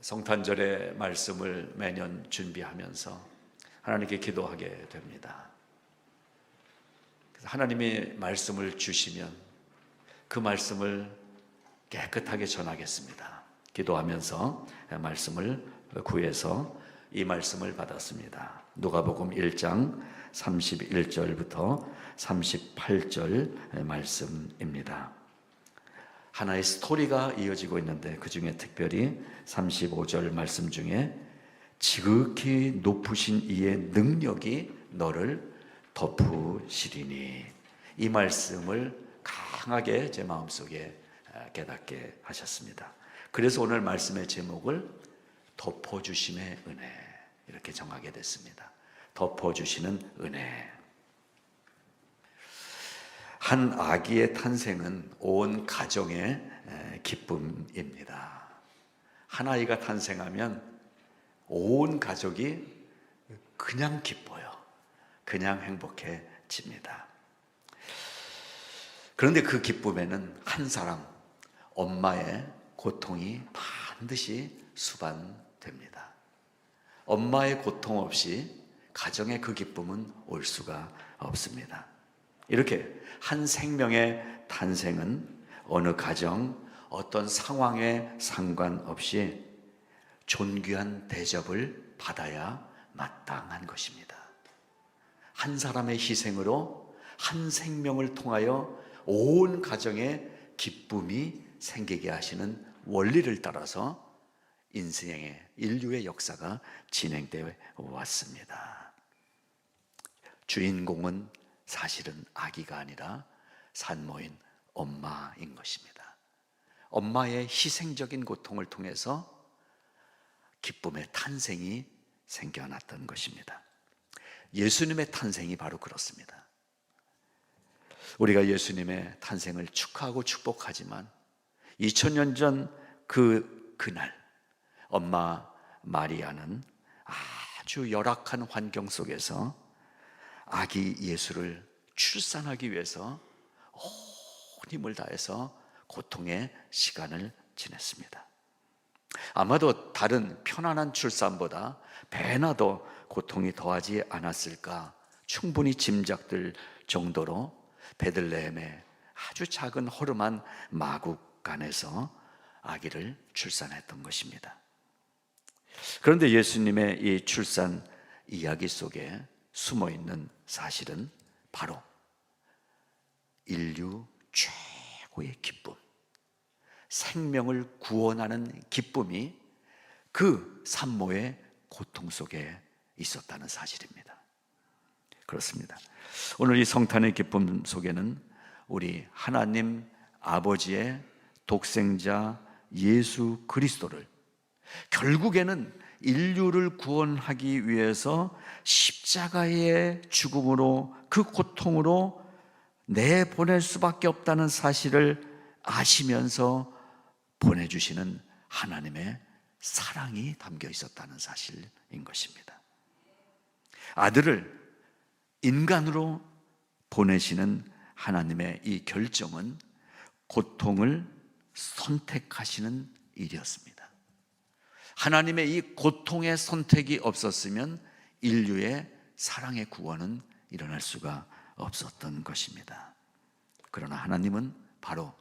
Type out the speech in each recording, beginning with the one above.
성탄절의 말씀을 매년 준비하면서 하나님께 기도하게 됩니다. 그래서 하나님이 말씀을 주시면 그 말씀을 깨끗하게 전하겠습니다. 기도하면서 말씀을 구해서 이 말씀을 받았습니다. 누가복음 1장 31절부터 38절 말씀입니다. 하나의 스토리가 이어지고 있는데 그 중에 특별히 35절 말씀 중에 지극히 높으신 이의 능력이 너를 덮으시리니, 이 말씀을 강하게 제 마음속에 깨닫게 하셨습니다. 그래서 오늘 말씀의 제목을 덮어주심의 은혜 이렇게 정하게 됐습니다. 덮어주시는 은혜. 한 아기의 탄생은 온 가정의 기쁨입니다. 한 아이가 탄생하면 온 가족이 그냥 기뻐요. 그냥 행복해집니다. 그런데 그 기쁨에는 한 사람, 엄마의 고통이 반드시 수반됩니다. 엄마의 고통 없이 가정의 그 기쁨은 올 수가 없습니다. 이렇게 한 생명의 탄생은 어느 가정, 어떤 상황에 상관없이 존귀한 대접을 받아야 마땅한 것입니다. 한 사람의 희생으로 한 생명을 통하여 온 가정에 기쁨이 생기게 하시는 원리를 따라서 인생의 인류의 역사가 진행되어 왔습니다. 주인공은 사실은 아기가 아니라 산모인 엄마인 것입니다. 엄마의 희생적인 고통을 통해서 기쁨의 탄생이 생겨났던 것입니다. 예수님의 탄생이 바로 그렇습니다. 우리가 예수님의 탄생을 축하하고 축복하지만 2000년 전 그날 엄마 마리아는 아주 열악한 환경 속에서 아기 예수를 출산하기 위해서 온 힘을 다해서 고통의 시간을 지냈습니다. 아마도 다른 편안한 출산보다 배나 더 고통이 더하지 않았을까 충분히 짐작될 정도로 베들레헴의 아주 작은 허름한 마국간에서 아기를 출산했던 것입니다. 그런데 예수님의 이 출산 이야기 속에 숨어있는 사실은 바로 인류 최고의 기쁨, 생명을 구원하는 기쁨이 그 산모의 고통 속에 있었다는 사실입니다. 그렇습니다. 오늘 이 성탄의 기쁨 속에는 우리 하나님 아버지의 독생자 예수 그리스도를, 결국에는 인류를 구원하기 위해서 십자가의 죽음으로 그 고통으로 내보낼 수밖에 없다는 사실을 아시면서 보내주시는 하나님의 사랑이 담겨 있었다는 사실인 것입니다. 아들을 인간으로 보내시는 하나님의 이 결정은 고통을 선택하시는 일이었습니다. 하나님의 이 고통의 선택이 없었으면 인류의 사랑의 구원은 일어날 수가 없었던 것입니다. 그러나 하나님은 바로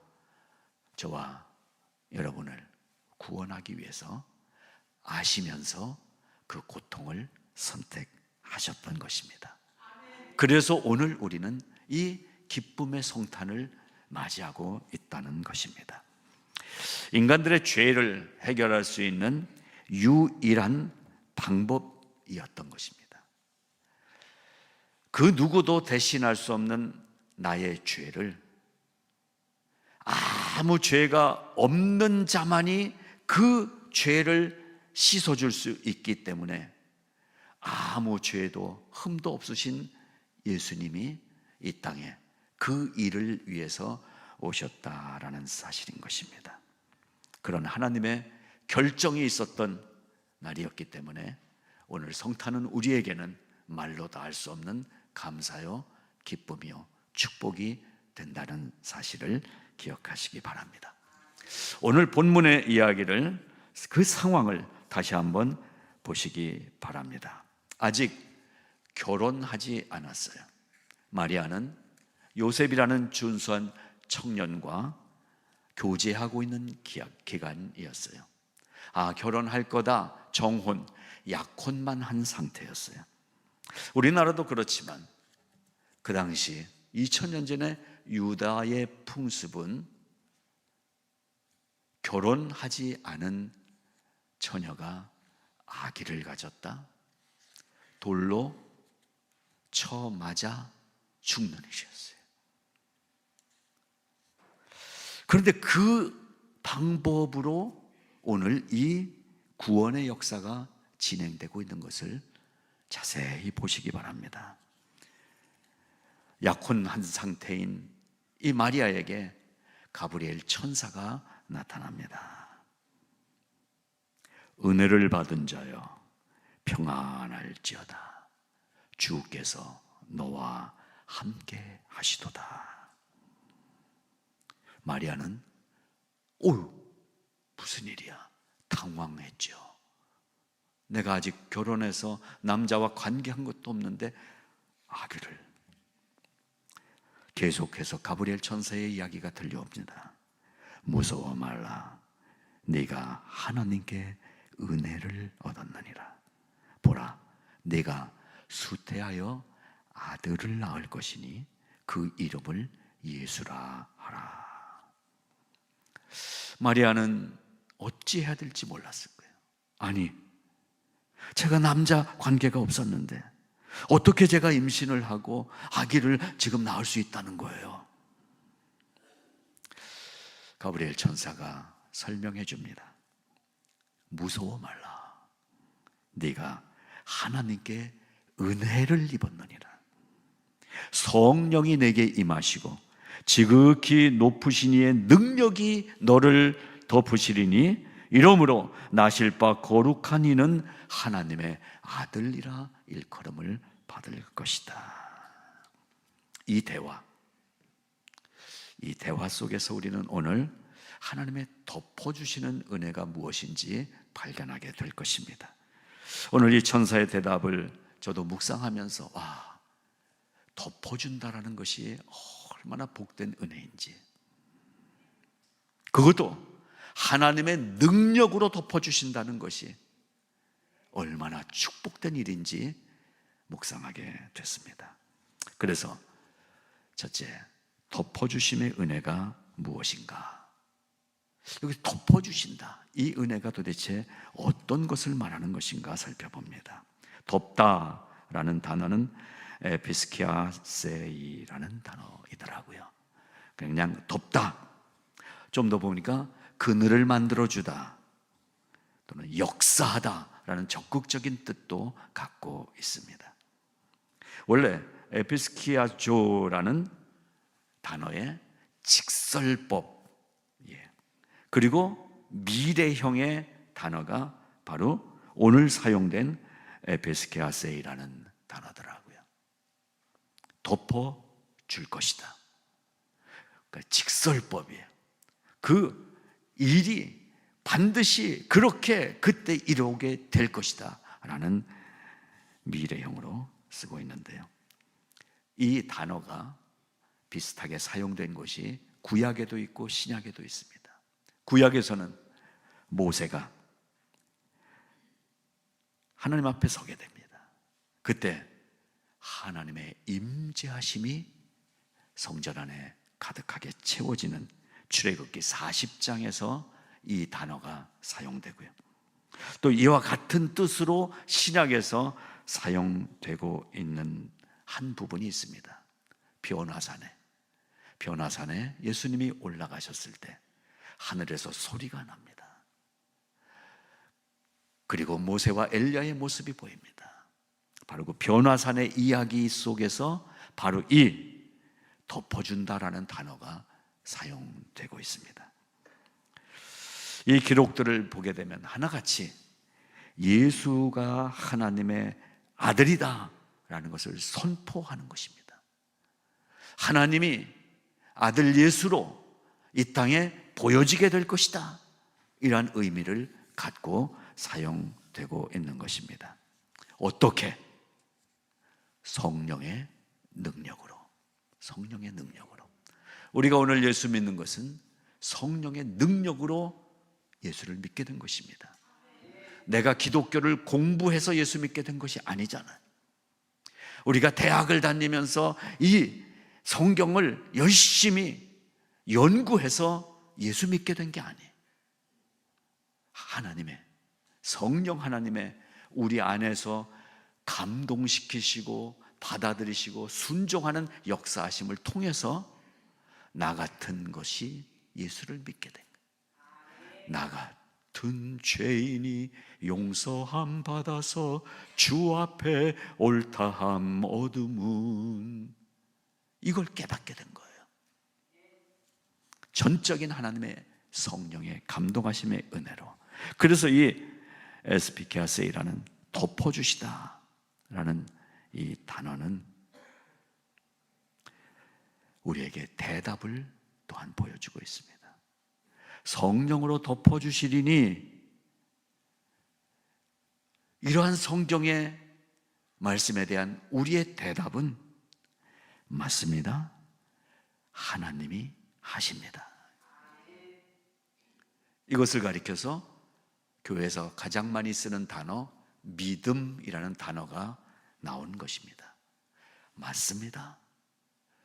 저와 여러분을 구원하기 위해서 아시면서 그 고통을 선택하셨던 것입니다. 그래서 오늘 우리는 이 기쁨의 성탄을 맞이하고 있다는 것입니다. 인간들의 죄를 해결할 수 있는 유일한 방법이었던 것입니다. 그 누구도 대신할 수 없는 나의 죄를 아무 죄가 없는 자만이 그 죄를 씻어줄 수 있기 때문에 아무 죄도 흠도 없으신 예수님이 이 땅에 그 일을 위해서 오셨다라는 사실인 것입니다. 그런 하나님의 결정이 있었던 날이었기 때문에 오늘 성탄은 우리에게는 말로 다 할 수 없는 감사요, 기쁨이요, 축복이 된다는 사실을 기억하시기 바랍니다. 오늘 본문의 이야기를, 그 상황을 다시 한번 보시기 바랍니다. 아직 결혼하지 않았어요. 마리아는 요셉이라는 준수한 청년과 교제하고 있는 기간이었어요. 결혼할 거다, 정혼, 약혼만 한 상태였어요. 우리나라도 그렇지만 그 당시 2000년 전에 유다의 풍습은 결혼하지 않은 처녀가 아기를 가졌다, 돌로 쳐 맞아 죽는 일이었어요. 그런데 그 방법으로 오늘 이 구원의 역사가 진행되고 있는 것을 자세히 보시기 바랍니다. 약혼한 상태인 이 마리아에게 가브리엘 천사가 나타납니다. 은혜를 받은 자여 평안할지어다. 주께서 너와 함께 하시도다. 마리아는 무슨 일이야? 당황했죠. 내가 아직 결혼해서 남자와 관계한 것도 없는데 아기를. 계속해서 가브리엘 천사의 이야기가 들려옵니다. 무서워 말라. 네가 하나님께 은혜를 얻었느니라. 보라, 네가 수태하여 아들을 낳을 것이니 그 이름을 예수라 하라. 마리아는 어찌해야 될지 몰랐을 거예요. 아니, 제가 남자 관계가 없었는데 어떻게 제가 임신을 하고 아기를 지금 낳을 수 있다는 거예요? 가브리엘 천사가 설명해 줍니다. 무서워 말라. 네가 하나님께 은혜를 입었느니라. 성령이 내게 임하시고 지극히 높으신 이의 능력이 너를 덮으시리니 이러므로 나실 바 거룩한 이는 하나님의 아들이라 일컬음을 받을 것이다. 이 대화 속에서 우리는 오늘 하나님의 덮어주시는 은혜가 무엇인지 발견하게 될 것입니다. 오늘 이 천사의 대답을 저도 묵상하면서 덮어준다라는 것이 얼마나 복된 은혜인지, 그것도 하나님의 능력으로 덮어주신다는 것이 얼마나 축복된 일인지 묵상하게 됐습니다. 그래서 첫째, 덮어주심의 은혜가 무엇인가? 여기 덮어주신다, 이 은혜가 도대체 어떤 것을 말하는 것인가 살펴봅니다. 덮다라는 단어는 에피스키아세이라는 단어이더라고요. 그냥 덮다. 좀 더 보니까 그늘을 만들어주다 또는 역사하다라는 적극적인 뜻도 갖고 있습니다. 원래 에피스키아조라는 단어의 직설법, 그리고 미래형의 단어가 바로 오늘 사용된 에피스키아세이라는 단어더라고요. 덮어줄 것이다. 그러니까 직설법이에요. 그 일이 반드시 그렇게 그때 이루어오게 될 것이다 라는 미래형으로 쓰고 있는데요, 이 단어가 비슷하게 사용된 것이 구약에도 있고 신약에도 있습니다. 구약에서는 모세가 하나님 앞에 서게 됩니다. 그때 하나님의 임재하심이 성전 안에 가득하게 채워지는 출애굽기 40장에서 이 단어가 사용되고요, 또 이와 같은 뜻으로 신약에서 사용되고 있는 한 부분이 있습니다. 변화산에 예수님이 올라가셨을 때 하늘에서 소리가 납니다. 그리고 모세와 엘리야의 모습이 보입니다. 바로 그 변화산의 이야기 속에서 바로 이 덮어준다라는 단어가 사용되고 있습니다. 이 기록들을 보게 되면 하나같이 예수가 하나님의 아들이다 라는 것을 선포하는 것입니다. 하나님이 아들 예수로 이 땅에 보여지게 될 것이다, 이러한 의미를 갖고 사용되고 있는 것입니다. 어떻게? 성령의 능력으로. 성령의 능력으로. 우리가 오늘 예수 믿는 것은 성령의 능력으로 예수를 믿게 된 것입니다. 내가 기독교를 공부해서 예수 믿게 된 것이 아니잖아요. 우리가 대학을 다니면서 이 성경을 열심히 연구해서 예수 믿게 된 게 아니에요. 하나님의, 성령 하나님의 우리 안에서 감동시키시고 받아들이시고 순종하는 역사하심을 통해서 나 같은 것이 예수를 믿게 된 거예요. 나 같은 죄인이 용서함 받아서 주 앞에 옳다함 얻음은, 이걸 깨닫게 된 거예요. 전적인 하나님의 성령의 감동하심의 은혜로. 그래서 이 에스피케아세이라는 덮어주시다 라는 이 단어는 우리에게 대답을 또한 보여주고 있습니다. 성령으로 덮어주시리니, 이러한 성경의 말씀에 대한 우리의 대답은 맞습니다. 하나님이 하십니다. 이것을 가리켜서 교회에서 가장 많이 쓰는 단어 믿음이라는 단어가 나온 것입니다. 맞습니다.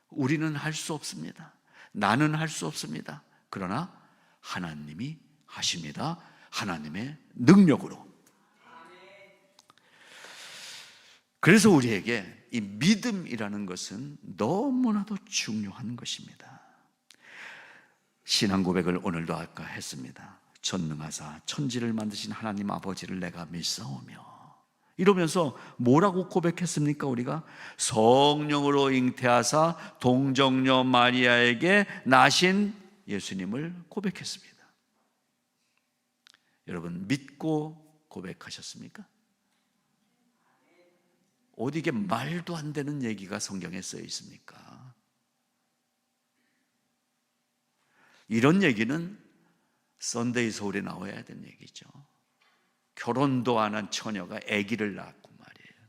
우리는 할 수 없습니다. 나는 할 수 없습니다. 그러나 하나님이 하십니다. 하나님의 능력으로. 그래서 우리에게 이 믿음이라는 것은 너무나도 중요한 것입니다. 신앙 고백을 오늘도 아까 했습니다. 전능하사 천지를 만드신 하나님 아버지를 내가 믿사오며, 이러면서 뭐라고 고백했습니까? 우리가 성령으로 잉태하사 동정녀 마리아에게 나신 예수님을 고백했습니다. 여러분, 믿고 고백하셨습니까? 어디 이게 말도 안 되는 얘기가 성경에 쓰여 있습니까? 이런 얘기는 썬데이 서울에 나와야 되는 얘기죠. 결혼도 안 한 처녀가 아기를 낳았고 말이에요.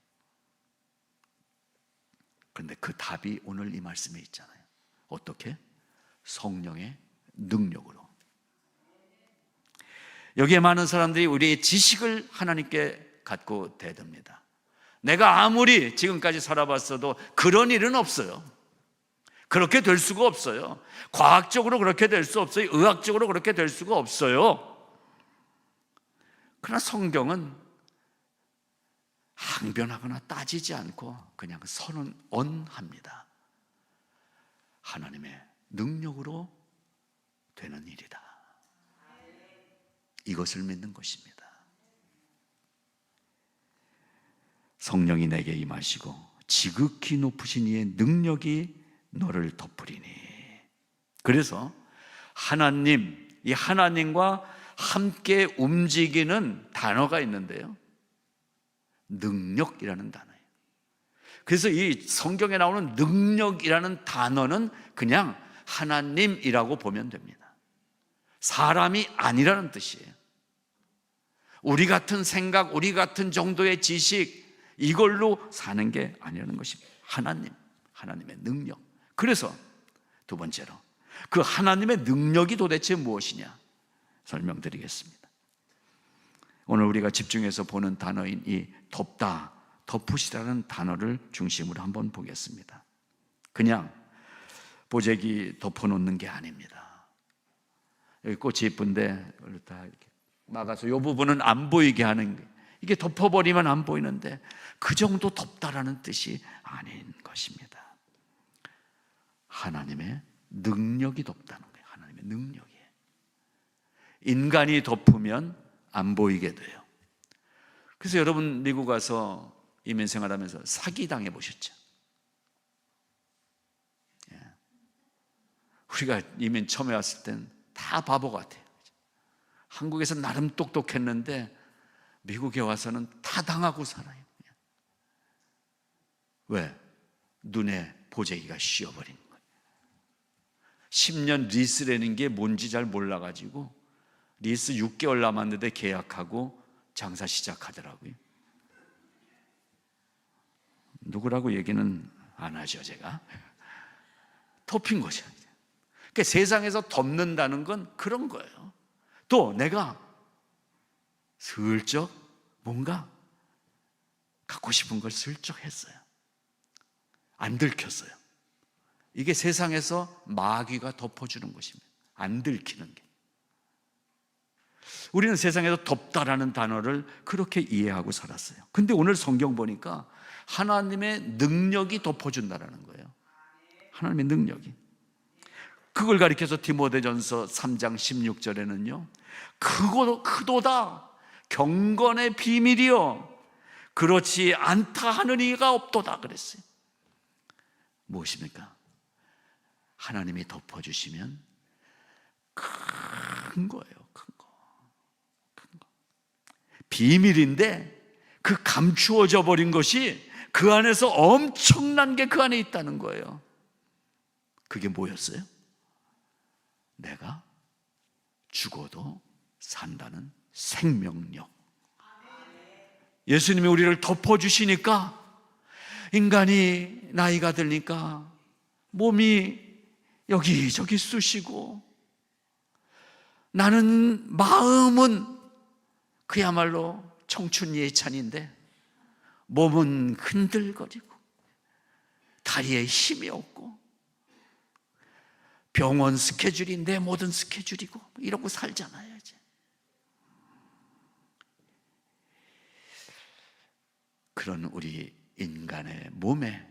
그런데 그 답이 오늘 이 말씀에 있잖아요. 어떻게? 성령의 능력으로. 여기에 많은 사람들이 우리의 지식을 하나님께 갖고 대듭니다. 내가 아무리 지금까지 살아봤어도 그런 일은 없어요. 그렇게 될 수가 없어요. 과학적으로 그렇게 될 수 없어요. 의학적으로 그렇게 될 수가 없어요. 그러나 성경은 항변하거나 따지지 않고 그냥 선언합니다. 하나님의 능력으로 되는 일이다. 이것을 믿는 것입니다. 성령이 내게 임하시고 지극히 높으신 이의 능력이 너를 덮으리니. 그래서 하나님, 이 하나님과 함께 움직이는 단어가 있는데요, 능력이라는 단어예요. 그래서 이 성경에 나오는 능력이라는 단어는 그냥 하나님이라고 보면 됩니다. 사람이 아니라는 뜻이에요. 우리 같은 생각, 우리 같은 정도의 지식, 이걸로 사는 게 아니라는 것입니다. 하나님, 하나님의 능력. 그래서 두 번째로 그 하나님의 능력이 도대체 무엇이냐 설명드리겠습니다. 오늘 우리가 집중해서 보는 단어인 이 덮다, 덮으시라는 단어를 중심으로 한번 보겠습니다. 그냥 보재기 덮어놓는 게 아닙니다. 여기 꽃이 예쁜데 다 이렇게 막아서 이 부분은 안 보이게 하는 게, 이게 덮어버리면 안 보이는데 그 정도 덮다라는 뜻이 아닌 것입니다. 하나님의 능력이 덮다는 거예요. 하나님의 능력이에요. 인간이 덮으면 안 보이게 돼요. 그래서 여러분 미국 가서 이민 생활하면서 사기 당해 보셨죠? 우리가 이민 처음에 왔을 땐 다 바보 같아요. 한국에서 나름 똑똑했는데 미국에 와서는 다 당하고 살아요. 왜? 눈에 보재기가 씌어버린 거예요. 10년 리스라는 게 뭔지 잘 몰라가지고 리스 6개월 남았는데 계약하고 장사 시작하더라고요. 누구라고 얘기는 안 하죠, 제가. 덮인 거죠. 그러니까 세상에서 덮는다는 건 그런 거예요. 또 내가 슬쩍 뭔가 갖고 싶은 걸 슬쩍 했어요. 안 들켰어요. 이게 세상에서 마귀가 덮어주는 것입니다. 안 들키는 게. 우리는 세상에서 덮다라는 단어를 그렇게 이해하고 살았어요. 근데 오늘 성경 보니까 하나님의 능력이 덮어준다라는 거예요. 하나님의 능력이. 그걸 가리켜서 디모데전서 3장 16절에는요, 크도다 경건의 비밀이요 그렇지 않다 하는 이가 없도다 그랬어요. 무엇입니까? 하나님이 덮어주시면 큰 거예요. 큰 거. 비밀인데 그 감추어져 버린 것이 그 안에서 엄청난 게 그 안에 있다는 거예요. 그게 뭐였어요? 내가 죽어도 산다는 생명력. 예수님이 우리를 덮어주시니까 인간이 나이가 들니까 몸이 여기저기 쑤시고 나는 마음은 그야말로 청춘 예찬인데 몸은 흔들거리고 다리에 힘이 없고 병원 스케줄이 내 모든 스케줄이고 이러고 살잖아요. 이제. 그런 우리 인간의 몸에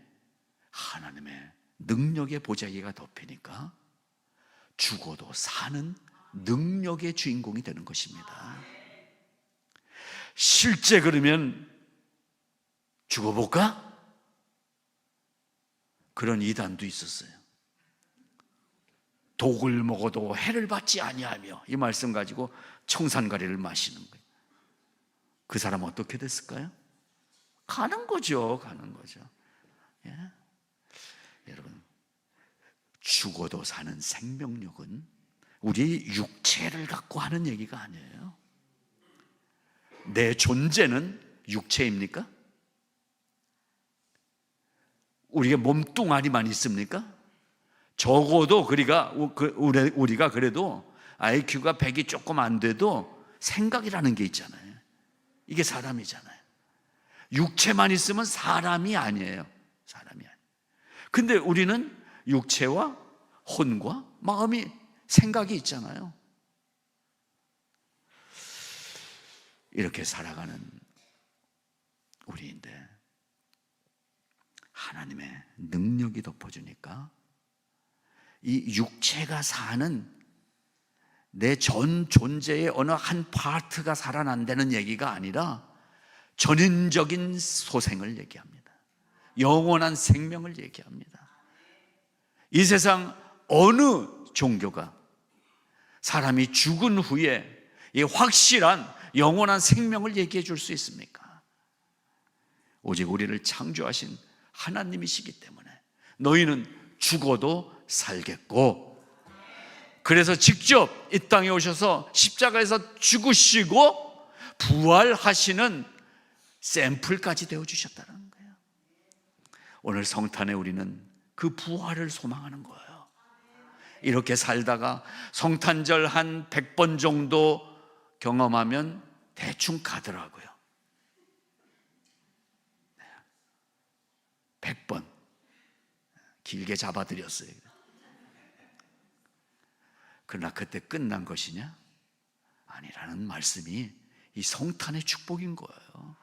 하나님의 능력의 보자기가 덮이니까 죽어도 사는 능력의 주인공이 되는 것입니다. 실제 그러면 죽어볼까? 그런 이단도 있었어요. 독을 먹어도 해를 받지 아니하며, 이 말씀 가지고 청산가리를 마시는 거예요. 그 사람 어떻게 됐을까요? 가는 거죠. 가는 거죠. 예? 여러분, 죽어도 사는 생명력은 우리 육체를 갖고 하는 얘기가 아니에요. 내 존재는 육체입니까? 우리가 몸뚱아리만 있습니까? 적어도 우리가 그래도 IQ가 100이 조금 안 돼도 생각이라는 게 있잖아요. 이게 사람이잖아요. 육체만 있으면 사람이 아니에요. 사람이 아니에요. 근데 우리는 육체와 혼과 마음이, 생각이 있잖아요. 이렇게 살아가는 우리인데 하나님의 능력이 덮어주니까 이 육체가 사는 내 전 존재의 어느 한 파트가 살아난다는 얘기가 아니라 전인적인 소생을 얘기합니다. 영원한 생명을 얘기합니다. 이 세상 어느 종교가 사람이 죽은 후에 이 확실한 영원한 생명을 얘기해 줄 수 있습니까? 오직 우리를 창조하신 하나님이시기 때문에 너희는 죽어도 살겠고, 그래서 직접 이 땅에 오셔서 십자가에서 죽으시고 부활하시는 샘플까지 되어주셨다는 거예요. 오늘 성탄에 우리는 그 부활을 소망하는 거예요. 이렇게 살다가 성탄절 한 100번 정도 경험하면 대충 가더라고요. 100번 길게 잡아드렸어요. 그러나 그때 끝난 것이냐? 아니라는 말씀이 이 성탄의 축복인 거예요.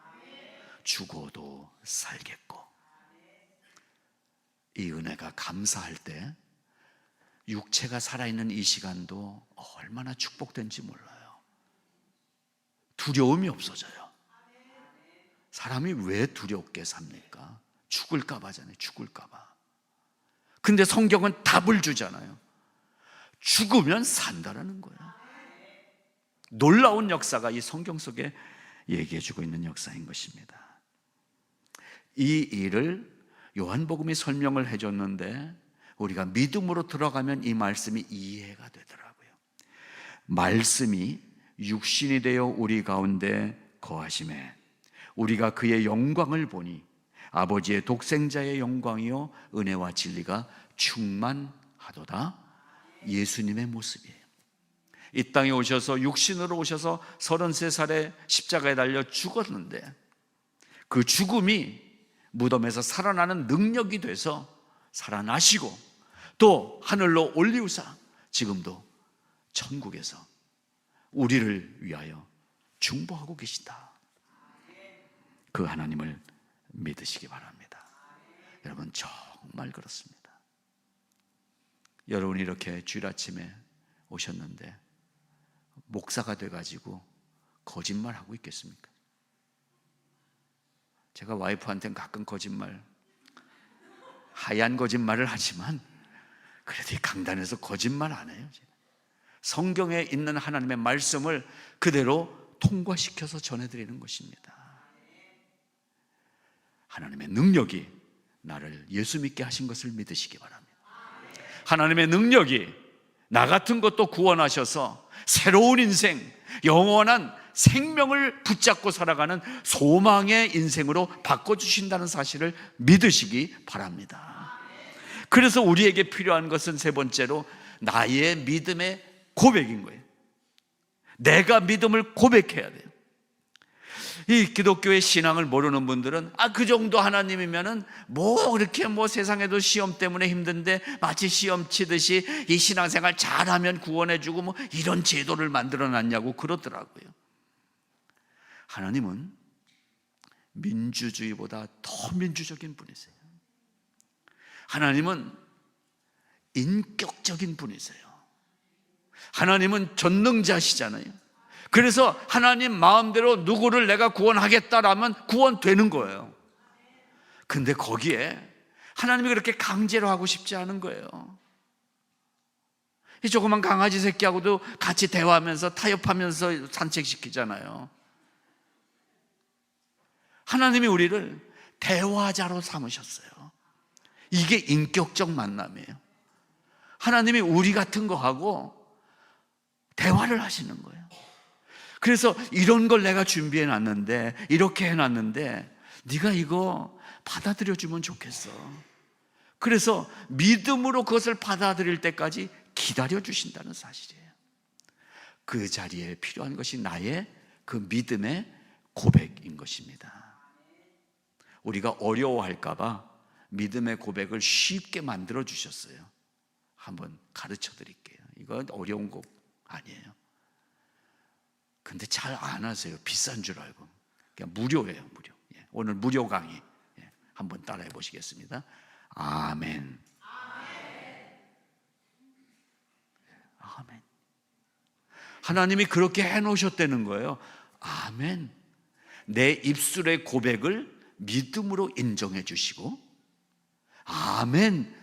죽어도 살겠고. 이 은혜가 감사할 때 육체가 살아있는 이 시간도 얼마나 축복된지 몰라요. 두려움이 없어져요. 사람이 왜 두렵게 삽니까? 죽을까 봐잖아요. 죽을까 봐. 근데 성경은 답을 주잖아요. 죽으면 산다라는 거예요. 놀라운 역사가 이 성경 속에 얘기해주고 있는 역사인 것입니다. 이 일을 요한복음이 설명을 해줬는데 우리가 믿음으로 들어가면 이 말씀이 이해가 되더라고요. 말씀이 육신이 되어 우리 가운데 거하심에 우리가 그의 영광을 보니 아버지의 독생자의 영광이요 은혜와 진리가 충만하도다. 예수님의 모습이에요. 이 땅에 오셔서 육신으로 오셔서 33살에 십자가에 달려 죽었는데 그 죽음이 무덤에서 살아나는 능력이 돼서 살아나시고 또 하늘로 올리우사 지금도 천국에서 우리를 위하여 중보하고 계신다. 그 하나님을 믿으시기 바랍니다. 여러분, 정말 그렇습니다. 여러분이 이렇게 주일 아침에 오셨는데 목사가 돼가지고 거짓말하고 있겠습니까? 제가 와이프한테는 가끔 거짓말, 하얀 거짓말을 하지만 그래도 이 강단에서 거짓말 안 해요. 성경에 있는 하나님의 말씀을 그대로 통과시켜서 전해드리는 것입니다. 하나님의 능력이 나를 예수 믿게 하신 것을 믿으시기 바랍니다. 하나님의 능력이 나 같은 것도 구원하셔서 새로운 인생, 영원한 생명을 붙잡고 살아가는 소망의 인생으로 바꿔주신다는 사실을 믿으시기 바랍니다. 그래서 우리에게 필요한 것은 세 번째로 나의 믿음의 고백인 거예요. 내가 믿음을 고백해야 돼요. 이 기독교의 신앙을 모르는 분들은 그 정도 하나님이면은 그렇게 세상에도 시험 때문에 힘든데 마치 시험 치듯이 이 신앙생활 잘하면 구원해주고 이런 제도를 만들어놨냐고 그러더라고요. 하나님은 민주주의보다 더 민주적인 분이세요. 하나님은 인격적인 분이세요. 하나님은 전능자시잖아요. 그래서 하나님 마음대로 누구를 내가 구원하겠다라면 구원되는 거예요. 근데 거기에 하나님이 그렇게 강제로 하고 싶지 않은 거예요. 이 조그만 강아지 새끼하고도 같이 대화하면서 타협하면서 산책시키잖아요. 하나님이 우리를 대화자로 삼으셨어요. 이게 인격적 만남이에요. 하나님이 우리 같은 거하고 대화를 하시는 거예요. 그래서 이런 걸 내가 준비해 놨는데, 이렇게 해놨는데 네가 이거 받아들여 주면 좋겠어. 그래서 믿음으로 그것을 받아들일 때까지 기다려 주신다는 사실이에요. 그 자리에 필요한 것이 나의 그 믿음의 고백인 것입니다. 우리가 어려워할까 봐 믿음의 고백을 쉽게 만들어 주셨어요. 한번 가르쳐 드릴게요. 이거 어려운 거 아니에요. 근데 잘 안 하세요. 비싼 줄 알고. 그냥 무료예요, 무료. 오늘 무료 강의. 한번 따라해 보시겠습니다. 아멘. 아멘. 하나님이 그렇게 해놓으셨다는 거예요. 아멘. 내 입술의 고백을 믿음으로 인정해 주시고, 아멘.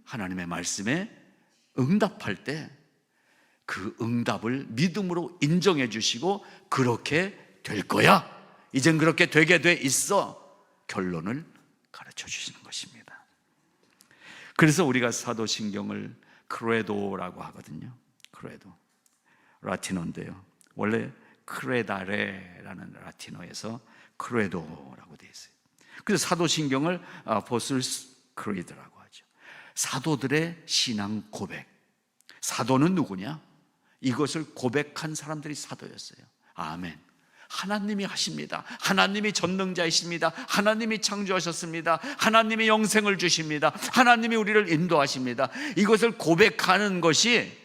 하나님의 말씀에 응답할 때 그 응답을 믿음으로 인정해 주시고, 그렇게 될 거야. 이젠 그렇게 되게 돼 있어. 결론을 가르쳐 주시는 것입니다. 그래서 우리가 사도신경을 크레도라고 하거든요. 크레도. 라틴어인데요. 원래 크레다레라는 라틴어에서 크레도라고 되어 있어요. 그래서 사도신경을 아포슬스 크리드라고 하죠. 사도들의 신앙 고백. 사도는 누구냐? 이것을 고백한 사람들이 사도였어요. 아멘. 하나님이 하십니다. 하나님이 전능자이십니다. 하나님이 창조하셨습니다. 하나님이 영생을 주십니다. 하나님이 우리를 인도하십니다. 이것을 고백하는 것이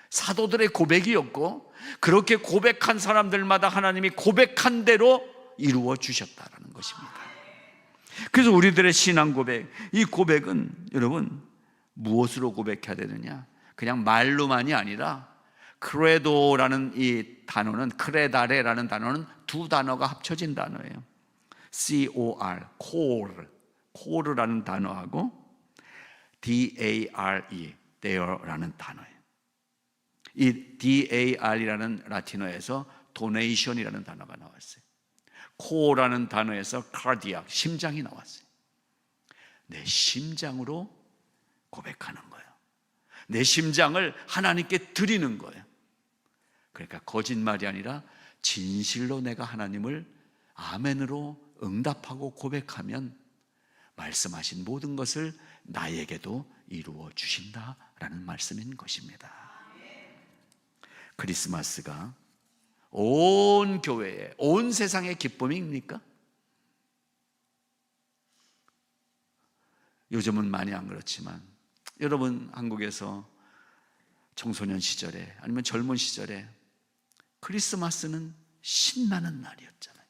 사도들의 고백이었고, 그렇게 고백한 사람들마다 하나님이 고백한 대로 이루어 주셨다는 것입니다. 그래서 우리들의 신앙 고백, 이 고백은 여러분 무엇으로 고백해야 되느냐? 그냥 말로만이 아니라 크레도라는 이 단어는, 크레다레라는 단어는 두 단어가 합쳐진 단어예요. C-O-R, 코르라는 단어하고 D-A-R-E, dare라는 단어예요. 이 D-A-R이라는 라틴어에서 도네이션이라는 단어가 나왔어요. 코라는 단어에서 cardiac, 심장이 나왔어요. 내 심장으로 고백하는 거예요. 내 심장을 하나님께 드리는 거예요. 그러니까 거짓말이 아니라 진실로 내가 하나님을 아멘으로 응답하고 고백하면 말씀하신 모든 것을 나에게도 이루어 주신다라는 말씀인 것입니다. 크리스마스가 온 교회에, 온 세상의 기쁨입니까? 요즘은 많이 안 그렇지만 여러분 한국에서 청소년 시절에 아니면 젊은 시절에 크리스마스는 신나는 날이었잖아요.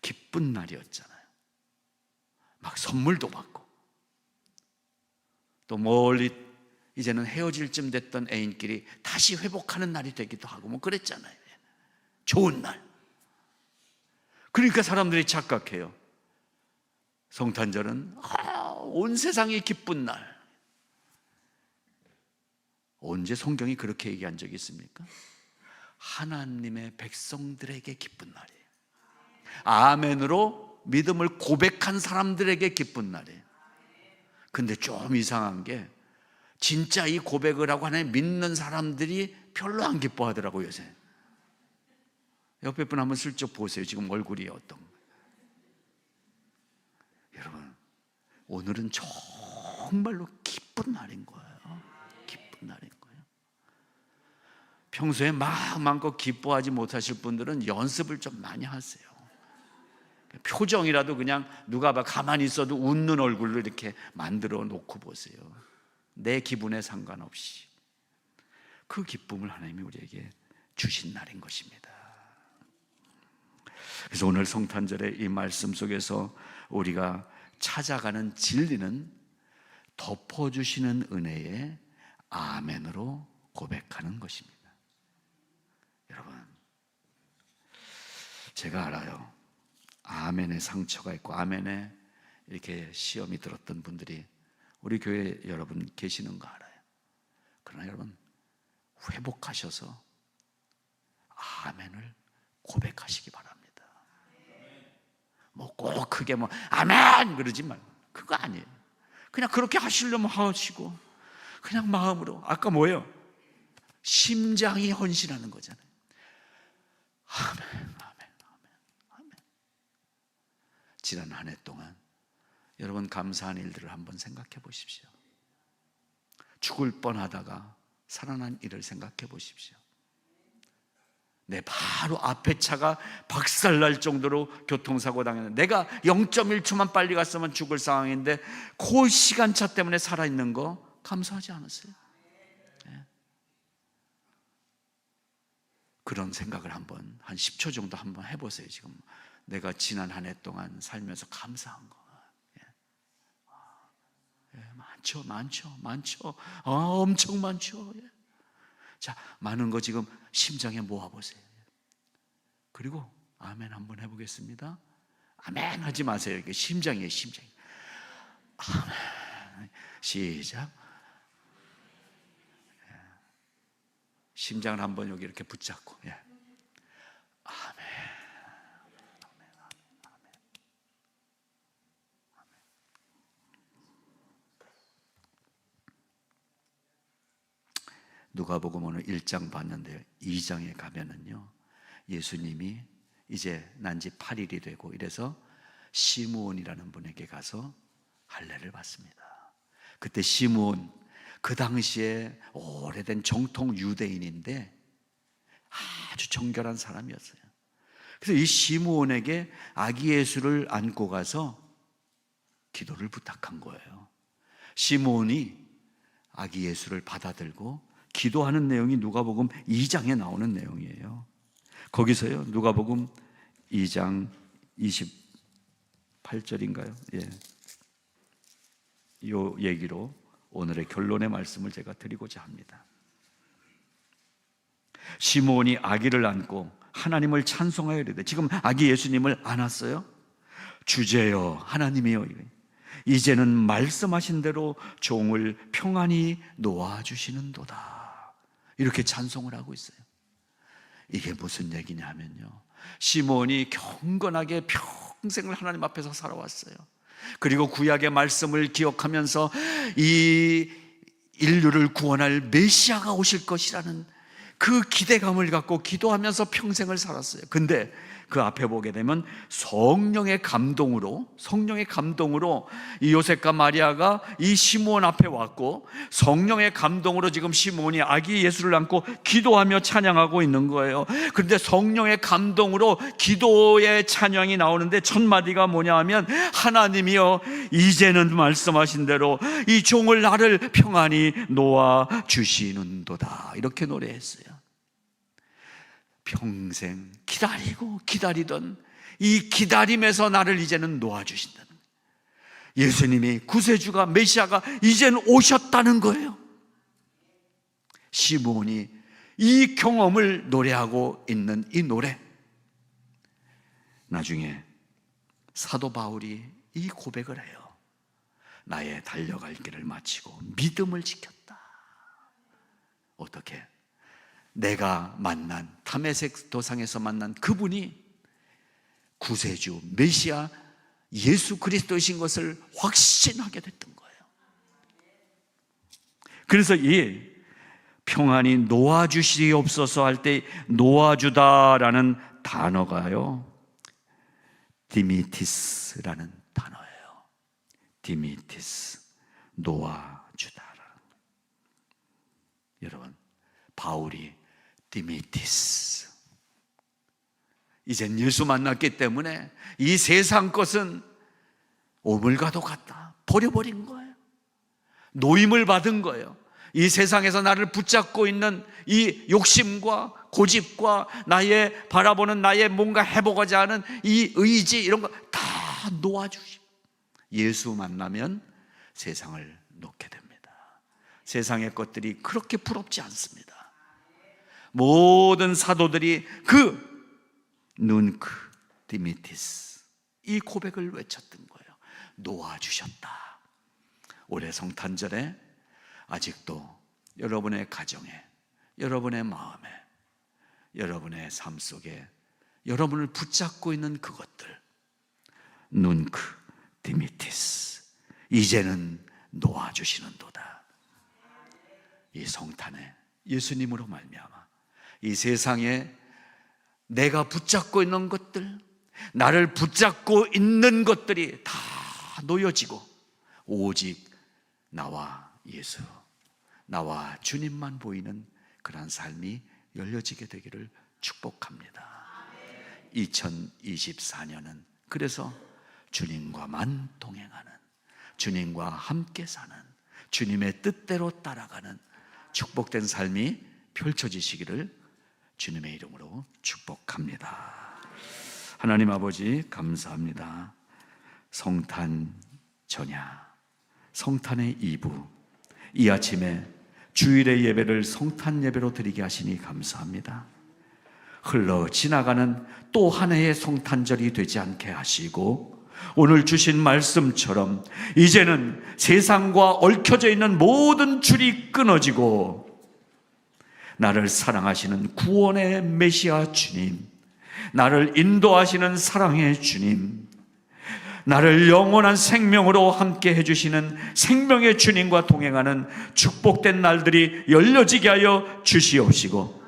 기쁜 날이었잖아요. 막 선물도 받고 또 멀리 이제는 헤어질 쯤 됐던 애인끼리 다시 회복하는 날이 되기도 하고 뭐 그랬잖아요. 좋은 날. 그러니까 사람들이 착각해요. 성탄절은 온 세상이 기쁜 날. 언제 성경이 그렇게 얘기한 적이 있습니까? 하나님의 백성들에게 기쁜 날이에요. 아멘으로 믿음을 고백한 사람들에게 기쁜 날이에요. 근데 좀 이상한 게 진짜 이 고백을 하고 하나님 믿는 사람들이 별로 안 기뻐하더라고요, 요새. 옆에 분 한번 슬쩍 보세요. 지금 얼굴이 어떤 거예요. 여러분, 오늘은 정말로 기쁜 날인 거예요. 기쁜 날인 거예요. 평소에 마음껏 기뻐하지 못하실 분들은 연습을 좀 많이 하세요. 표정이라도 그냥 누가 봐 가만히 있어도 웃는 얼굴로 이렇게 만들어 놓고 보세요. 내 기분에 상관없이 그 기쁨을 하나님이 우리에게 주신 날인 것입니다. 그래서 오늘 성탄절의 이 말씀 속에서 우리가 찾아가는 진리는 덮어주시는 은혜의 아멘으로 고백하는 것입니다. 여러분, 제가 알아요. 아멘에 상처가 있고 아멘에 이렇게 시험이 들었던 분들이 우리 교회 여러분 계시는 거 알아요. 그러나 여러분, 회복하셔서 아멘을 고백하시기 바랍니다. 뭐 꼭 크게 뭐 아멘 그러지 말고, 그거 아니에요. 그냥 그렇게 하시려면 하시고 그냥 마음으로, 아까 뭐예요? 심장이 헌신하는 거잖아요. 아멘, 아멘, 아멘, 아멘. 지난 한 해 동안 여러분 감사한 일들을 한번 생각해 보십시오. 죽을 뻔하다가 살아난 일을 생각해 보십시오. 내 바로 앞에 차가 박살날 정도로 교통사고 당했는데 내가 0.1초만 빨리 갔으면 죽을 상황인데 그 시간차 때문에 살아있는 거 감사하지 않았어요? 네. 그런 생각을 한번 한 10초 정도 한번 해보세요. 지금 내가 지난 한 해 동안 살면서 감사한 거. 많죠. 엄청 많죠. 자, 많은 거 지금 심장에 모아보세요. 그리고 아멘 한번 해보겠습니다. 아멘 하지 마세요. 이게 심장이에요, 심장. 아멘. 시작. 심장을 한번 여기 이렇게 붙잡고. 아멘. 누가복음 오늘 1장 봤는데요, 2장에 가면은요 예수님이 이제 난 지 8일이 되고 이래서 시므온이라는 분에게 가서 할례를 받습니다. 그때 시므온, 그 당시에 오래된 정통 유대인인데 아주 정결한 사람이었어요. 그래서 이 시므온에게 아기 예수를 안고 가서 기도를 부탁한 거예요. 시므온이 아기 예수를 받아들고 기도하는 내용이 누가복음 2장에 나오는 내용이에요. 거기서요, 누가복음 2장 28절인가요? 이 얘기로 오늘의 결론의 말씀을 제가 드리고자 합니다. 시므온이 아기를 안고 하나님을 찬송하여 이르되, 지금 아기 예수님을 안았어요. 주제여 하나님이여, 이제는 말씀하신 대로 종을 평안히 놓아주시는도다, 이렇게 찬송을 하고 있어요. 이게 무슨 얘기냐 하면요, 시므온이 경건하게 평생을 하나님 앞에서 살아왔어요. 그리고 구약의 말씀을 기억하면서 이 인류를 구원할 메시아가 오실 것이라는 그 기대감을 갖고 기도하면서 평생을 살았어요. 근데 그 앞에 보게 되면 성령의 감동으로 이 요셉과 마리아가 이 시므온 앞에 왔고, 성령의 감동으로 지금 시므온이 아기 예수를 안고 기도하며 찬양하고 있는 거예요. 그런데 성령의 감동으로 기도의 찬양이 나오는데 첫 마디가 뭐냐 하면, 하나님이여 이제는 말씀하신 대로 이 종을 나를 평안히 놓아 주시는도다, 이렇게 노래했어요. 평생 기다리고 기다리던 이 기다림에서 나를 이제는 놓아주신다는 거예요. 예수님이 구세주가, 메시아가 이제는 오셨다는 거예요. 시므온이 이 경험을 노래하고 있는 이 노래, 나중에 사도 바울이 이 고백을 해요. 나의 달려갈 길을 마치고 믿음을 지켰다. 어떻게? 내가 만난 다메섹 도상에서 만난 그분이 구세주 메시아 예수 그리스도이신 것을 확신하게 됐던 거예요. 그래서 이 평안히 놓아주시옵소서 할 때 놓아주다라는 단어가요, 디미티스라는 단어예요. 디미티스, 놓아주다. 여러분, 바울이 디미티스, 이젠 예수 만났기 때문에 이 세상 것은 오물과도 같다, 버려버린 거예요. 노임을 받은 거예요. 이 세상에서 나를 붙잡고 있는 이 욕심과 고집과 나의 바라보는, 나의 뭔가 해보고자 하는 이 의지, 이런 거 다 놓아주시고 예수 만나면 세상을 놓게 됩니다. 세상의 것들이 그렇게 부럽지 않습니다. 모든 사도들이 그 눈크 디미티스, 이 고백을 외쳤던 거예요. 놓아주셨다. 올해 성탄절에 아직도 여러분의 가정에, 여러분의 마음에, 여러분의 삶 속에 여러분을 붙잡고 있는 그것들, 눈크 디미티스, 이제는 놓아주시는도다. 이 성탄에 예수님으로 말미암아 이 세상에 내가 붙잡고 있는 것들, 나를 붙잡고 있는 것들이 다 놓여지고 오직 나와 예수, 나와 주님만 보이는 그런 삶이 열려지게 되기를 축복합니다. 2024년은 그래서 주님과만 동행하는, 주님과 함께 사는, 주님의 뜻대로 따라가는 축복된 삶이 펼쳐지시기를 주님의 이름으로 축복합니다. 하나님 아버지 감사합니다. 성탄 전야, 성탄의 2부, 이 아침에 주일의 예배를 성탄 예배로 드리게 하시니 감사합니다. 흘러 지나가는 또 한 해의 성탄절이 되지 않게 하시고, 오늘 주신 말씀처럼 이제는 세상과 얽혀져 있는 모든 줄이 끊어지고 나를 사랑하시는 구원의 메시아 주님, 나를 인도하시는 사랑의 주님, 나를 영원한 생명으로 함께 해주시는 생명의 주님과 동행하는 축복된 날들이 열려지게 하여 주시옵시고,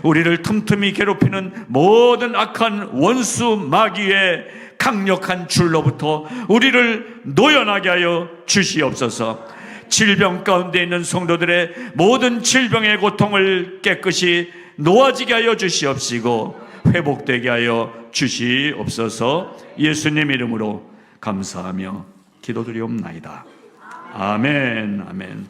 우리를 틈틈이 괴롭히는 모든 악한 원수 마귀의 강력한 줄로부터 우리를 노연하게 하여 주시옵소서. 질병 가운데 있는 성도들의 모든 질병의 고통을 깨끗이 놓아지게 하여 주시옵시고 회복되게 하여 주시옵소서. 예수님 이름으로 감사하며 기도드리옵나이다. 아멘, 아멘.